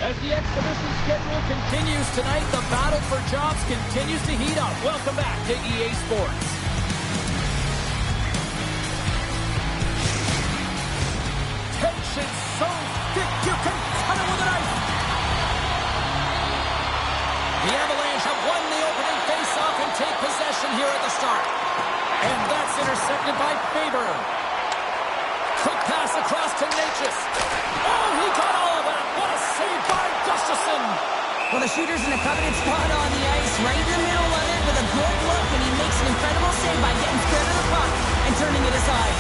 As the exhibition schedule continues tonight, the battle for jobs continues to heat up. Welcome back to EA Sports. Tension so thick you can cut it with a knife. The Avalanche have won the opening face-off and take possession here at the start. And that's intercepted by Faber. Quick pass across to Necas. Oh, he got all of that. What a save by Gustafsson. Well, the shooter's in a coveted spot on the ice, right in the middle of it with a good look, and he makes an incredible save by getting scared of the puck and turning it aside.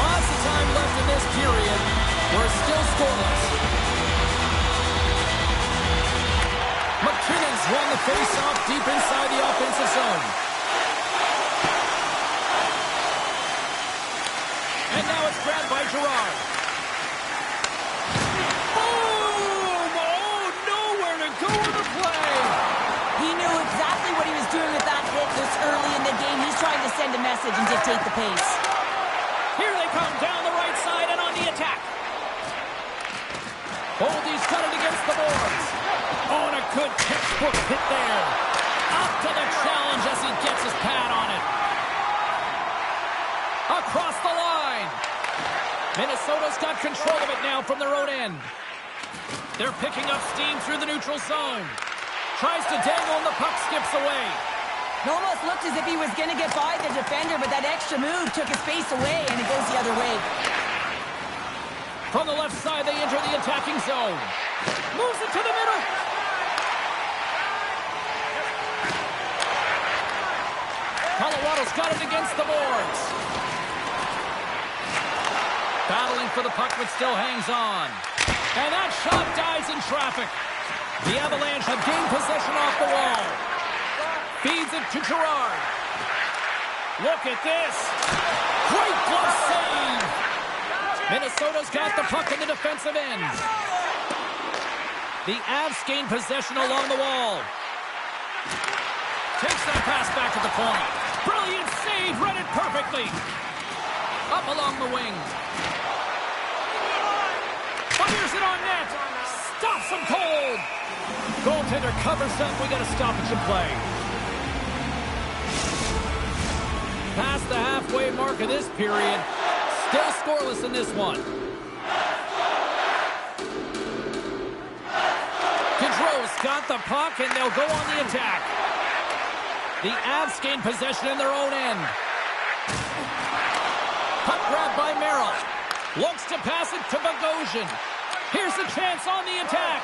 Lots of time left in this period. We're still scoreless. McKinnon's won the face-off deep inside the offensive zone. And now it's grabbed by Girard. Boom! Oh, nowhere to go in the play. He knew exactly what he was doing with that hit this early in the game. He's trying to send a message and dictate the pace. Here they come down the right side and on the attack. Boldy's got it against the boards. Oh, and a good textbook hit there. Up to the challenge as he gets his pad on it. Across the line. Minnesota's got control of it now from their own end. They're picking up steam through the neutral zone. Tries to dangle and the puck skips away. It almost looked as if he was going to get by the defender, but that extra move took his face away, and it goes the other way. From the left side, they enter the attacking zone. Moves it to the middle. Colorado's got it against the boards. Battling for the puck, but still hangs on. And that shot dies in traffic. The Avalanche have gained possession off the wall. Feeds it to Girard. Look at this. Great glove save. Minnesota's got the puck in the defensive end. The Avs gain possession along the wall. Takes that pass back at the point. Brilliant save, read it perfectly. Up along the wing. Fires it on net. Stops him cold. Goaltender covers up. We got a stoppage in play. Past the halfway mark of this period. Still scoreless in this one. Gaudreau's got the puck, and they'll go on the attack. The Avs gain possession in their own end. Puck grabbed by Merrill. Looks to pass it to Bogosian. Here's the chance on the attack.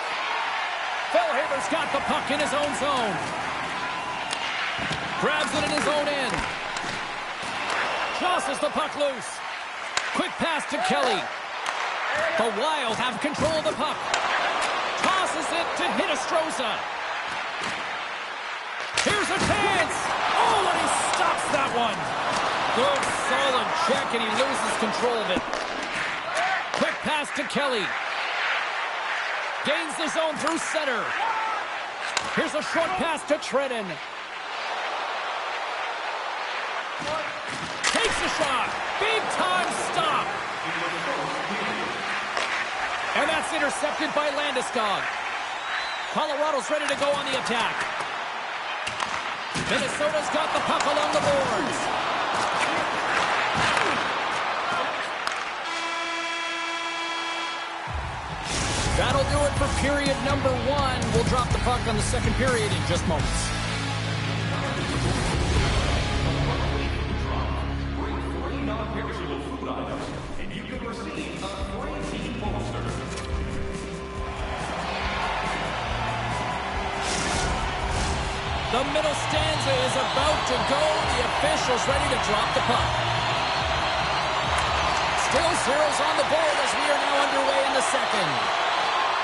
Feilhaber's got the puck in his own zone. Grabs it in his own end. Tosses the puck loose. Quick pass to Kelly. The Wild have control of the puck. Tosses it to Hinostroza. Here's a chance. Oh, and he stops that one. Good, solid check, and he loses control of it. Quick pass to Kelly. Gains the zone through center. Here's a short pass to Trenton. Takes a shot. Big time stop. And that's intercepted by Landeskog. Colorado's ready to go on the attack. Minnesota's got the puck along the boards. That'll do it for period number one. We'll drop the puck on the second period in just moments. The middle stanza is about to go. The official's ready to drop the puck. Still zeros on the board as we are now underway in the second.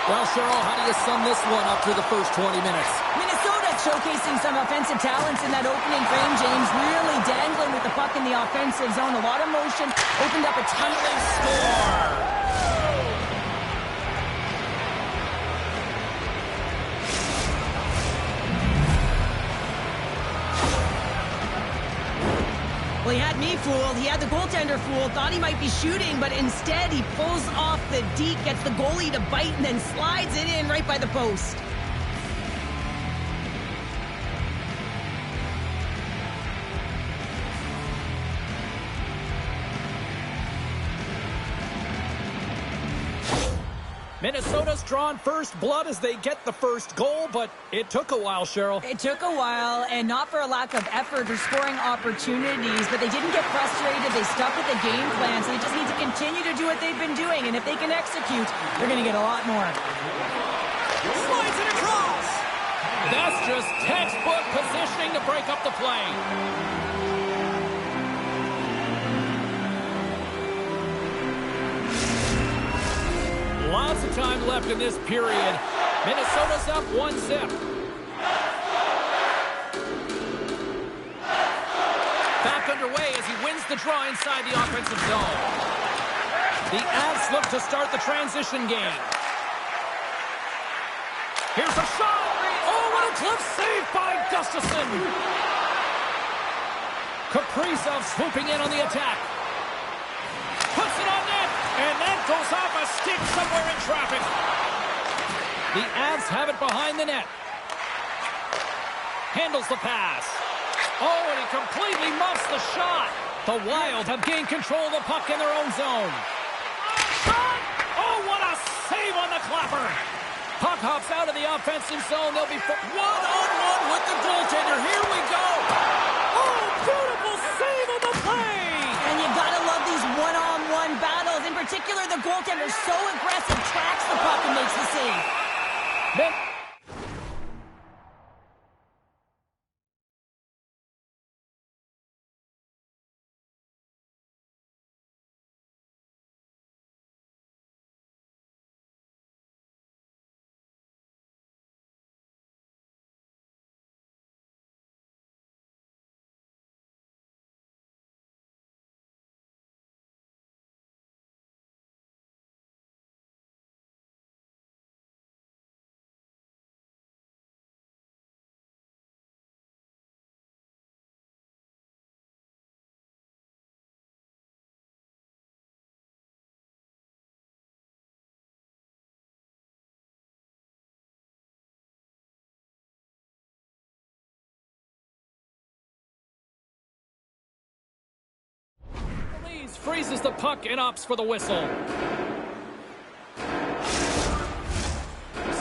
Well, Cheryl, how do you sum this one up through the first 20 minutes? Minnesota showcasing some offensive talents in that opening frame, James. Really dangling with the puck in the offensive zone. A lot of motion. Opened up a ton of Score! Well, he had me fooled. He had the goaltender fooled. Thought he might be shooting, but instead he pulls off the deke, gets the goalie to bite, and then slides it in right by the post. Minnesota's drawn first blood as they get the first goal, but it took a while, Cheryl. It took a while, and not for a lack of effort or scoring opportunities, but they didn't get frustrated. They stuck with the game plan, so they just need to continue to do what they've been doing, and if they can execute, they're going to get a lot more. Slides it across! That's just textbook positioning to break up the play. Lots of time left in this period. Minnesota's up 1-0. Back underway as he wins the draw inside the offensive zone. The Avs look to start the transition game. Here's a shot. Oh, what a glove save by Gustafsson. Kaprizov swooping in on the attack. Puts it on net. And that goes off a stick somewhere in traffic. The Avs have it behind the net. Handles the pass. Oh, and he completely muffs the shot. The Wild have gained control of the puck in their own zone. Shot! Oh, what a save on the clapper. Puck hops out of the offensive zone. They'll be one-on-one with the goaltender. Here we go. Oh, beautiful save on the play. And you gotta love these one-on-one battles. In particular, the goaltender so aggressive, tracks the puck and makes the save. Freezes the puck and opts for the whistle.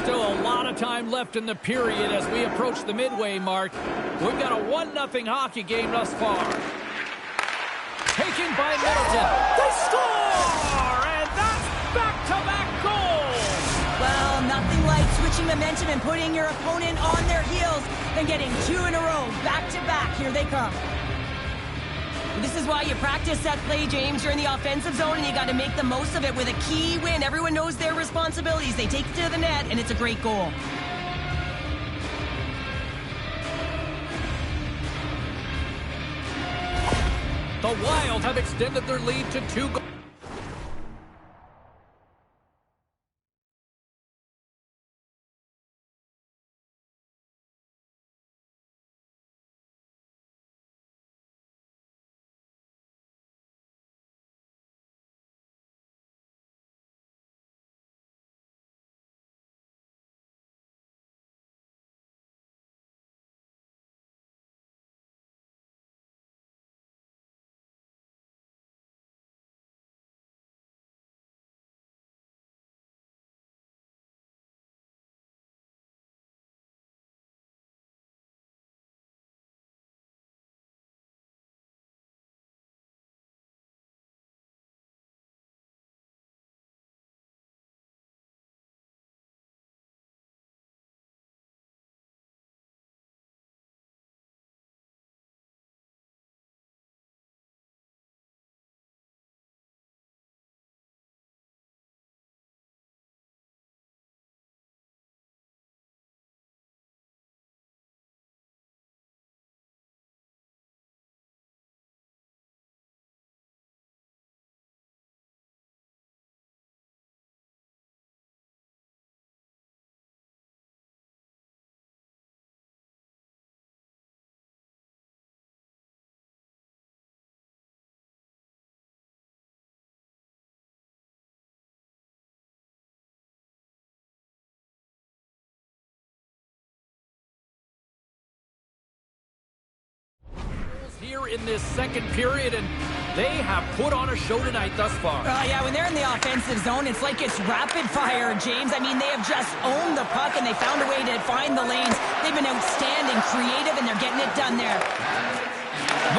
Still a lot of time left in the period as we approach the midway mark. We've got a 1-0 hockey game thus far. Taken by Middleton. They score! And that's back-to-back goals! Well, nothing like switching momentum and putting your opponent on their heels than getting two in a row, back-to-back. Here they come. This is why you practice that play, James. You're in the offensive zone, and you got to make the most of it with a key win. Everyone knows their responsibilities. They take it to the net, and it's a great goal. The Wild have extended their lead to 2 goals. in this second period, and they have put on a show tonight thus far. Yeah, when they're in the offensive zone, it's like it's rapid fire, James. I mean, they have just owned the puck, and they found a way to find the lanes. They've been outstanding, creative, and they're getting it done there.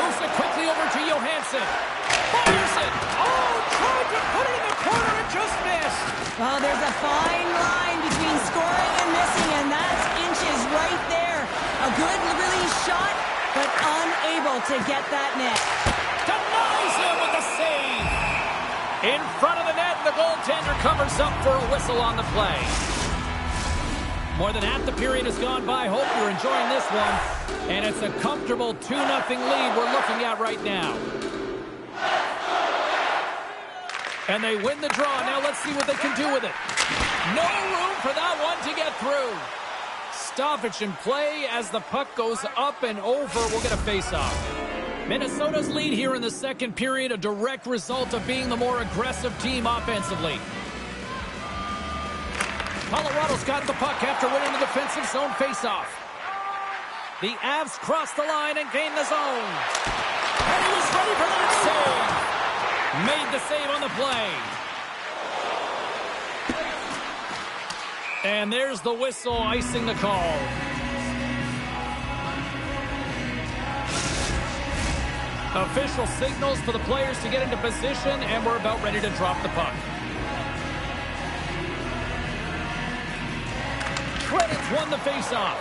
Moves it quickly over to Johansson. Fires it. Oh, tried to put it in the corner and just missed. Oh, there's a fine line between scoring and missing, and that's inches right there. A good release shot, but unable to get that net. Denies him with the save. In front of the net, the goaltender covers up for a whistle on the play. More than half the period has gone by. Hope you're enjoying this one. And it's a comfortable 2-0 lead we're looking at right now. And they win the draw. Now let's see what they can do with it. No room for that one to get through. Stoppage in play as the puck goes up and over. We'll get a face-off. Minnesota's lead here in the second period, a direct result of being the more aggressive team offensively. Colorado's got the puck after winning the defensive zone faceoff. The Avs cross the line and gain the zone. And he was ready for that save. Made the save on the play. And there's the whistle icing the call. Official signals for the players to get into position, and we're about ready to drop the puck. Credits won the faceoff.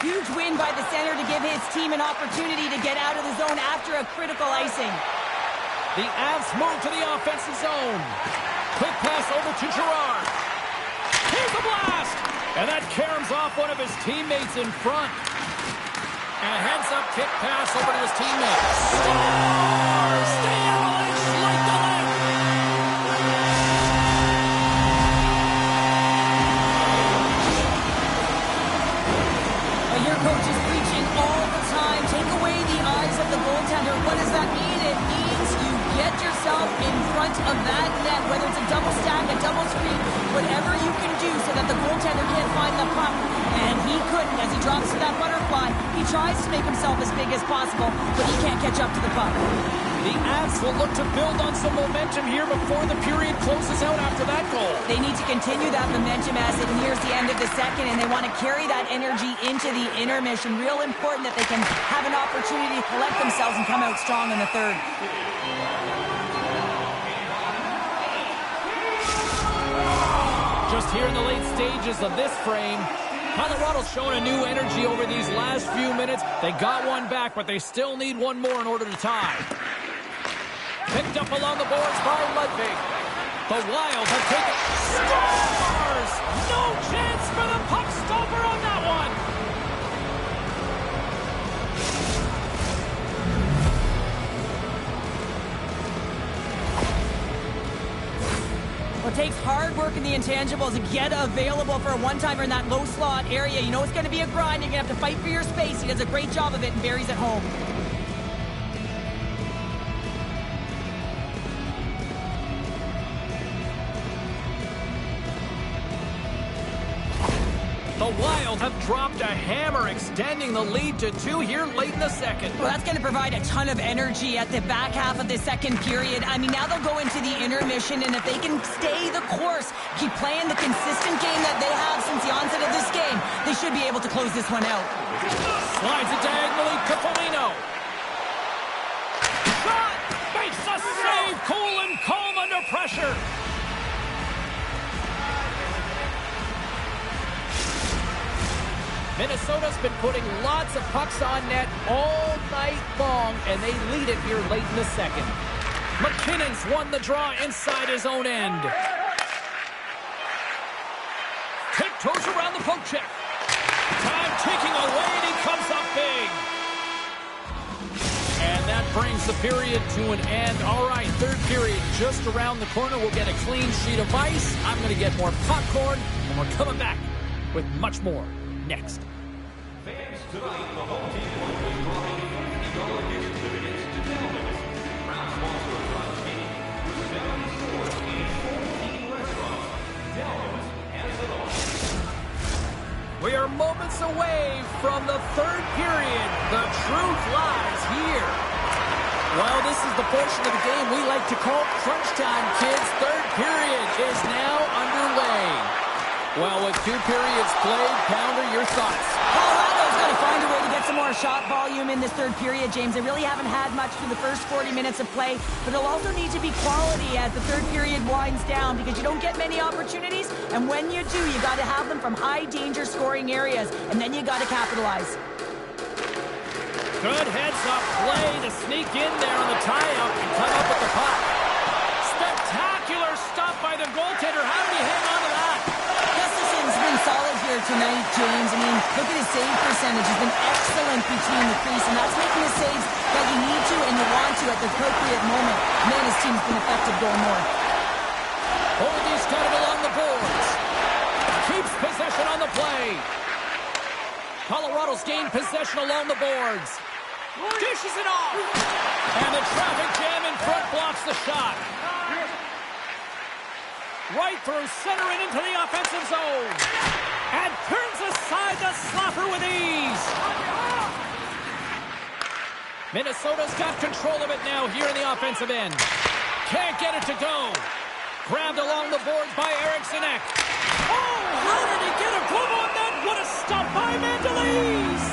Huge win by the center to give his team an opportunity to get out of the zone after a critical icing. The Avs move to the offensive zone. Quick pass over to Girard. Here's the blast! And that caroms off one of his teammates in front. And a heads-up kick pass over to his teammate. Scores! The Avalanche like the left! Your coach is preaching all the time. Take away the eyes of the goaltender. What does that mean? It means you get yourself in front of that net, whether it's a double stack, a double screen, whatever you can do so that the goaltender can't find the puck. And he couldn't as he drops to that butterfly. He tries to make himself as big as possible, but he can't catch up to the puck. The Avs will look to build on some momentum here before the period closes out after that goal. They need to continue that momentum as it nears the end of the second, and they want to carry that energy into the intermission. Real important that they can have an opportunity to collect themselves and come out strong in the third. Just here in the late stages of this frame, Colorado's showing a new energy over these last few minutes. They got one back, but they still need one more in order to tie. Picked up along the boards by Ludwig. The Wild have taken... Scores! No chance for the puck stopper on that one! Well, it takes hard work in the intangibles to get available for a one-timer in that low slot area. You know it's going to be a grind. You're going to have to fight for your space. He does a great job of it and buries it home. The Wild have dropped a hammer, extending the lead to 2 here late in the second. Well, that's going to provide a ton of energy at the back half of the second period. I mean, now they'll go into the intermission, and if they can stay the course, keep playing the consistent game that they have since the onset of this game, they should be able to close this one out. Slides it diagonally to Foligno. Shot! Makes the save! Cool and calm under pressure. Minnesota's been putting lots of pucks on net all night long, and they lead it here late in the second. McKinnon's won the draw inside his own end. Tiptoes around the poke check. Time ticking away, and he comes up big. And that brings the period to an end. All right, third period just around the corner. We'll get a clean sheet of ice. I'm going to get more popcorn, and we're coming back with much more next. Fans, tonight the home team will be dropping $50 gift certificates to Delmas, proud sponsor of Tonight's game, with 70 stores and 14 restaurants. Delmas has it all. We are moments away from the third period. The truth lies here. Well, this is the portion of the game we like to call crunch time, kids. Third period is now underway. Well, with 2 periods played, Pounder, your thoughts? Colorado's got to find a way to get some more shot volume in this third period, James. They really haven't had much through the first 40 minutes of play, but it'll also need to be quality as the third period winds down because you don't get many opportunities, and when you do, you got to have them from high-danger scoring areas, and then you got to capitalize. Good heads-up play to sneak in there on the tie-up and come up with the puck. Spectacular stop by the goaltender. How did he hang on to that? Gustafson's been solid here tonight, James. I mean, look at his save percentage. He's been excellent between the crease, and that's making the saves that you need to and you want to at the appropriate moment. Man, his team's been effective going north. Oldie's got it along the boards. Keeps possession on the play. Colorado's gained possession along the boards. Dishes it off. And the traffic jam in front blocks the shot. Right through center and into the offensive zone. And turns aside the slapper with ease. Minnesota's got control of it now here in the offensive end. Can't get it to go. Grabbed along the boards by Eriksson Ek. Oh, how did he get a glove on that? What a stop by Mandolese!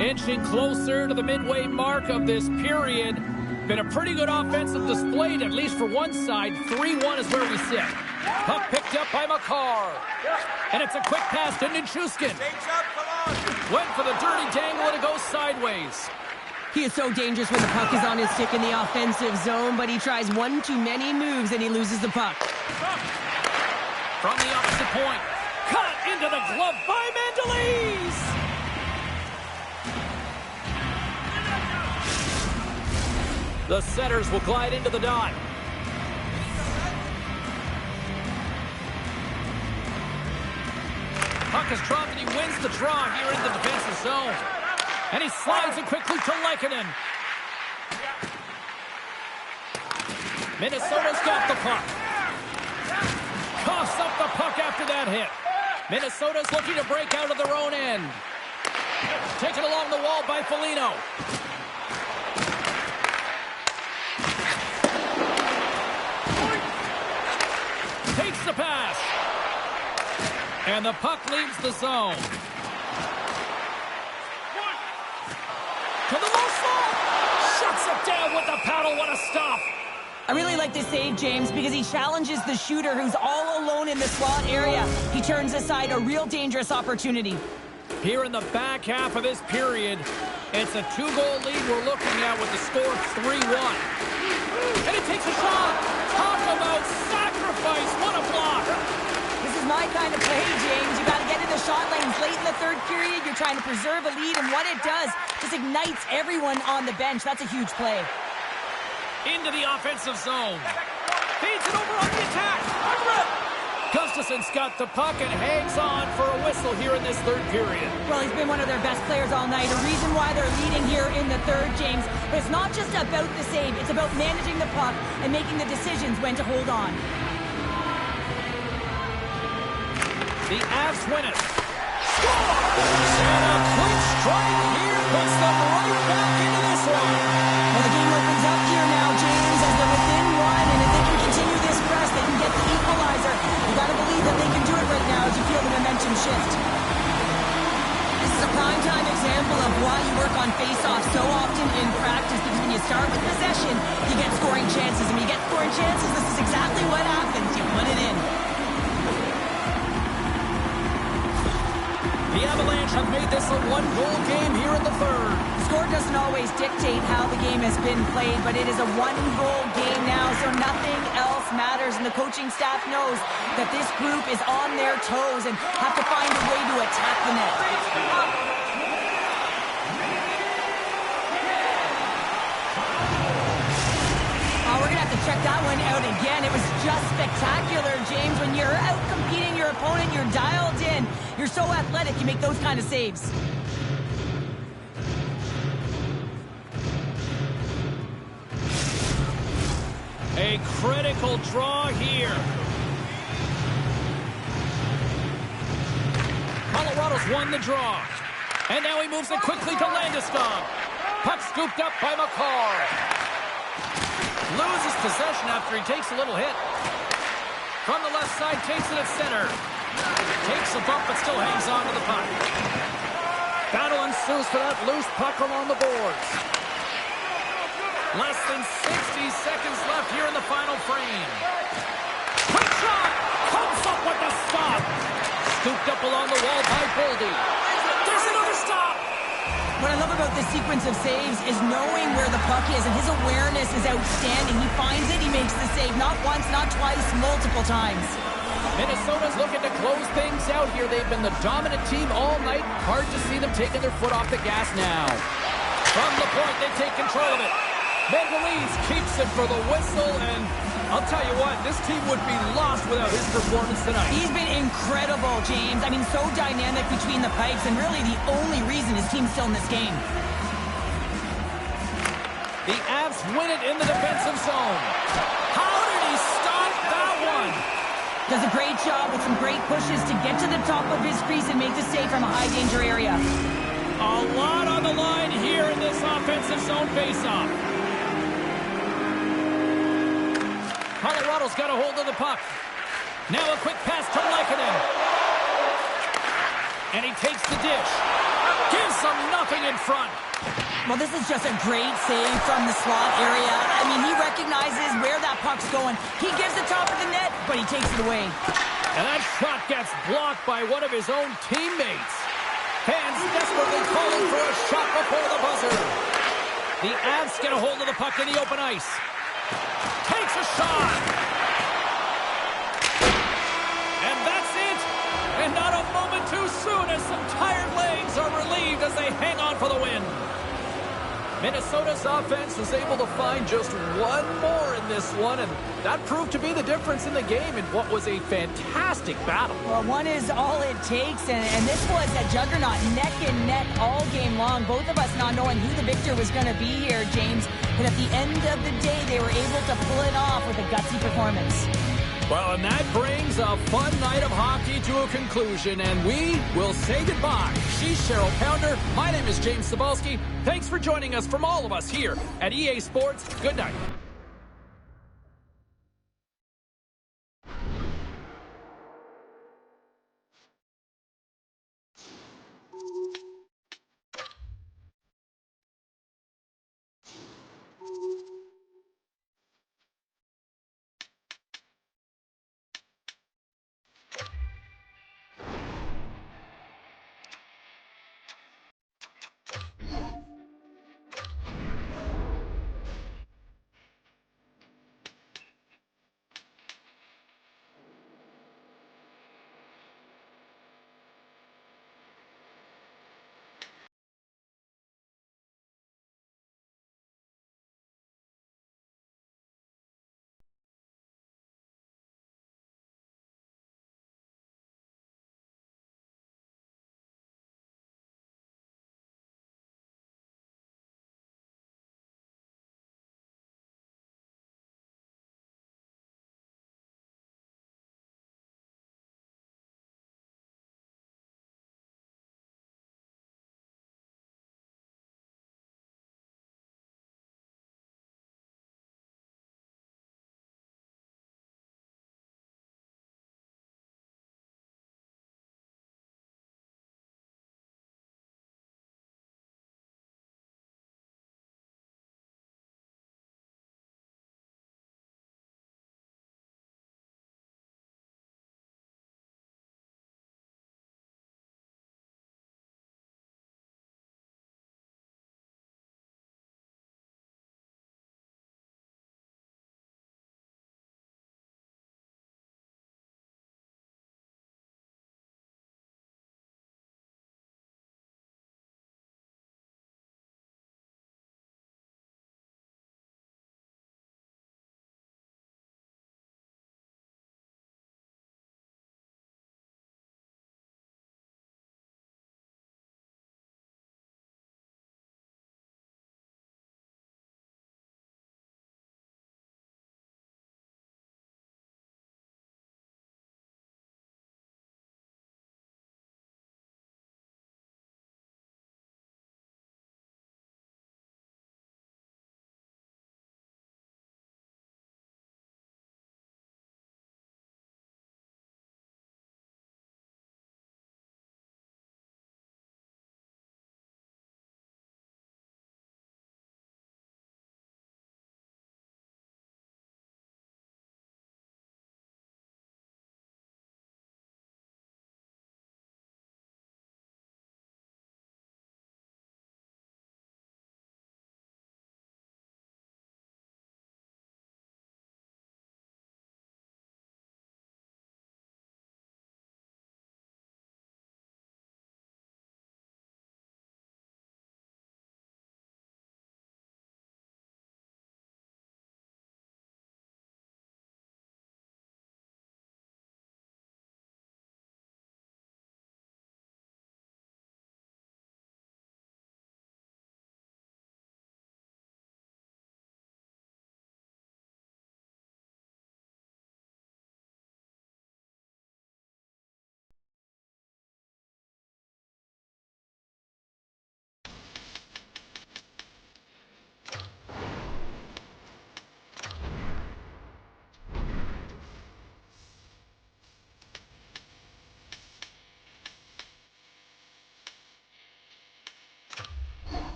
Inching closer to the midway mark of this period. Been a pretty good offensive display, at least for one side. 3-1 is where we sit. Puck picked up by Makar. And it's a quick pass to Nichushkin. Went for the dirty dangle and it goes sideways. He is so dangerous when the puck is on his stick in the offensive zone, but he tries one too many moves and he loses the puck. From the opposite point. Cut into the glove by Mandolese. The setters will glide into the dot. Puck is dropped and he wins the draw here in the defensive zone. And he slides it quickly to Lehkonen. Minnesota's got the puck. Coughs up the puck after that hit. Minnesota's looking to break out of their own end. Taken along the wall by Foligno. Takes the pass. And the puck leaves the zone. To the low slot. Shuts it down with the paddle. What a stop. I really like this save, James, because he challenges the shooter who's all alone in the slot area. He turns aside a real dangerous opportunity. Here in the back half of this period, it's a 2-goal lead we're looking at with the score 3-1. And he takes a shot. Talk about sacrifice. What a block. This is my kind of play, James. You got to get in the shot lanes late in the third period. You're trying to preserve a lead, and what it does just ignites everyone on the bench. That's a huge play. Into the offensive zone. Feeds it over on the attack. Gustafson's got the puck and hangs on for a whistle here in this third period. Well, he's been one of their best players all night. A reason why they're leading here in the third, James. But it's not just about the save. It's about managing the puck and making the decisions when to hold on. The Avs win it. Score! And a quick strike here puts them right back into this one. Well, the game opens up here now, James, as they're within one. And if they can continue this press, they can get the equalizer. You got to believe that they can do it right now as you feel the momentum shift. This is a prime-time example of why you work on face-offs so often in practice, because when you start with possession, you get scoring chances. And when you get scoring chances, this is exactly what happens. You put it in. The Avalanche have made this a one-goal game here in the third. The score doesn't always dictate how the game has been played, but it is a one-goal game now, so nothing else matters. And the coaching staff knows that this group is on their toes and have to find a way to attack the net. We're going to have to check that one out again. It was just spectacular, James. When you're out competing your opponent, you're dialed in. You're so athletic, you make those kind of saves. A critical draw here. Colorado's won the draw. And now he moves it quickly to Landeskog. Puck scooped up by McCarr. Loses possession after he takes a little hit. From the left side, takes it at center. Takes a bump, but still hangs on to the puck. Battle ensues for that loose puck along the boards. Less than 60 seconds left here in the final frame. Quick shot! Comes up with the stop. Scooped up along the wall by Boldy. There's another stop! What I love about this sequence of saves is knowing where the puck is, and his awareness is outstanding. He finds it, he makes the save. Not once, not twice, multiple times. Minnesota's looking to close things out here. They've been the dominant team all night. Hard to see them taking their foot off the gas now. From the point, they take control of it. Mengolese keeps it for the whistle, and I'll tell you what, this team would be lost without his performance tonight. He's been incredible, James. I mean, so dynamic between the pipes, and really the only reason his team's still in this game. The Avs win it in the defensive zone. How did he stop that one? Does a great job with some great pushes to get to the top of his crease and make the save from a high-danger area. A lot on the line here in this offensive zone faceoff. Colorado's got a hold of the puck. Now a quick pass to Lehkonen. And he takes the dish. Gives them nothing in front. Well, this is just a great save from the slot area. I mean, he recognizes where that puck's going. He gives the top of the net, but he takes it away. And that shot gets blocked by one of his own teammates. Fans desperately calling for a shot before the buzzer. The Avs get a hold of the puck in the open ice. Takes a shot. And that's it. And not a moment too soon as some tired legs are relieved as they hang on for the win. Minnesota's offense was able to find just one more in this one, and that proved to be the difference in the game in what was a fantastic battle. Well, one is all it takes, and this was a juggernaut, neck and neck all game long. Both of us not knowing who the victor was going to be here, James. But at the end of the day, they were able to pull it off with a gutsy performance. Well, and that brings a fun night of hockey to a conclusion, and we will say goodbye. She's Cheryl Pounder. My name is James Cybulski. Thanks for joining us from all of us here at EA Sports. Good night.